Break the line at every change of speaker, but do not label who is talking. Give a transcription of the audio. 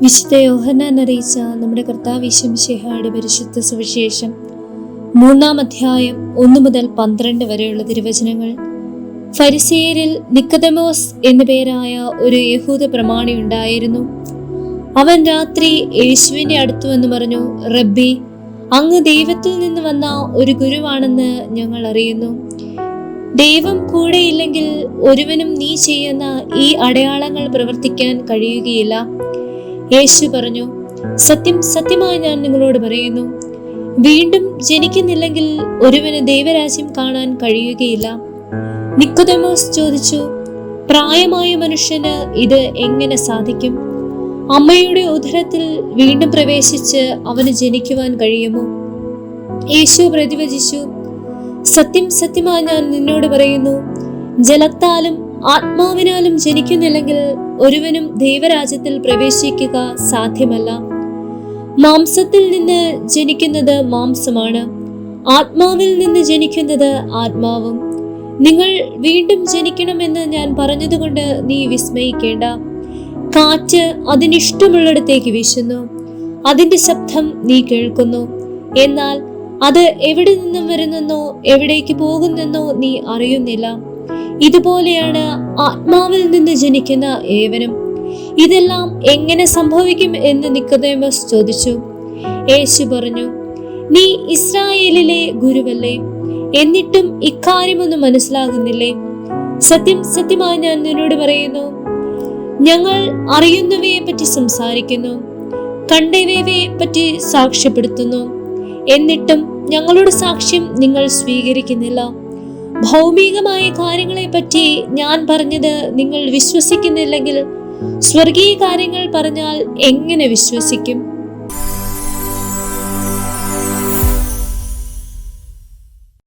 വിശുദ്ധ യോഹന്നാൻ അറിയിച്ച നമ്മുടെ കർത്താവ് യേശു മിശിഹായുടെ പരിശുദ്ധ സുവിശേഷം 3-ാം അധ്യായം 1 മുതൽ 12 വരെയുള്ള തിരുവചനങ്ങൾ. ഫരിസേയരിൽ നിക്കോദെമോസ് എന്നു പേരായ ഒരു യഹൂദ പ്രമാണി ഉണ്ടായിരുന്നു. അവൻ രാത്രി യേശുവിന്റെ അടുത്തു വന്ന് പറഞ്ഞു, റബ്ബി, അങ്ങ് ദൈവത്തിൽ നിന്ന് വന്ന ഒരു ഗുരുവാണെന്ന് ഞങ്ങൾ അറിയുന്നു. ദൈവം കൂടെയില്ലെങ്കിൽ ഒരുവനും നീ ചെയ്യുന്ന ഈ അടയാളങ്ങൾ പ്രവർത്തിക്കാൻ കഴിയുകയില്ല. യേശു പറഞ്ഞു, സത്യം സത്യമായി ഞാൻ നിങ്ങളോട് പറയുന്നു, വീണ്ടും ജനിക്കുന്നില്ലെങ്കിൽ ഒരുവന് ദൈവരാജ്യം കാണാൻ കഴിയുകയില്ല. നിക്കോദെമോസ് ചോദിച്ചു, പ്രായമായ മനുഷ്യന് ഇത് എങ്ങനെ സാധിക്കും? അമ്മയുടെ ഉദരത്തിൽ വീണ്ടും പ്രവേശിച്ച് അവന് ജനിക്കുവാൻ കഴിയുമോ? യേശു പ്രതിവചിച്ചു, സത്യം സത്യമായി ഞാൻ നിന്നോട് പറയുന്നു, ജലത്താലും ആത്മാവിനാലും ജനിക്കുന്നില്ലെങ്കിൽ ഒരുവനും ദൈവരാജ്യത്തിൽ പ്രവേശിക്കുക സാധ്യമല്ല. മാംസത്തിൽ നിന്ന് ജനിക്കുന്നത് മാംസമാണ്, ആത്മാവിൽ നിന്ന് ജനിക്കുന്നത് ആത്മാവും. നിങ്ങൾ വീണ്ടും ജനിക്കണമെന്ന് ഞാൻ പറഞ്ഞതുകൊണ്ട് നീ വിസ്മയിക്കേണ്ട. കാറ്റ് അതിനിഷ്ടമുള്ളിടത്തേക്ക് വീശുന്നു, അതിന്റെ ശബ്ദം നീ കേൾക്കുന്നു, എന്നാൽ അത് എവിടെ നിന്നും വരുന്നെന്നോ എവിടേക്ക് പോകുന്നെന്നോ നീ അറിയുന്നില്ല. ഇതുപോലെയാണ് ആത്മാവിൽ നിന്ന് ജനിക്കുന്ന ഏവനും. ഇതെല്ലാം എങ്ങനെ സംഭവിക്കും എന്ന് നിക്കോദെമോസ് ചോദിച്ചു. യേശു പറഞ്ഞു, നീ ഇസ്രായേലിലെ ഗുരുവല്ലേ, എന്നിട്ടും ഇക്കാര്യമൊന്നും മനസ്സിലാകുന്നില്ലേ? സത്യം സത്യമായി ഞാൻ നിന്നോട് പറയുന്നു, ഞങ്ങൾ അറിയുന്നവയെ പറ്റി സംസാരിക്കുന്നു, കണ്ടവയെ പറ്റി സാക്ഷ്യപ്പെടുത്തുന്നു, എന്നിട്ടും ഞങ്ങളുടെ സാക്ഷ്യം നിങ്ങൾ സ്വീകരിക്കുന്നില്ല. ഭൗമികമായ കാര്യങ്ങളെ പറ്റി ഞാൻ പറഞ്ഞത് നിങ്ങൾ വിശ്വസിക്കുന്നില്ലെങ്കിൽ സ്വർഗീയ കാര്യങ്ങൾ പറഞ്ഞാൽ എങ്ങനെ വിശ്വസിക്കും?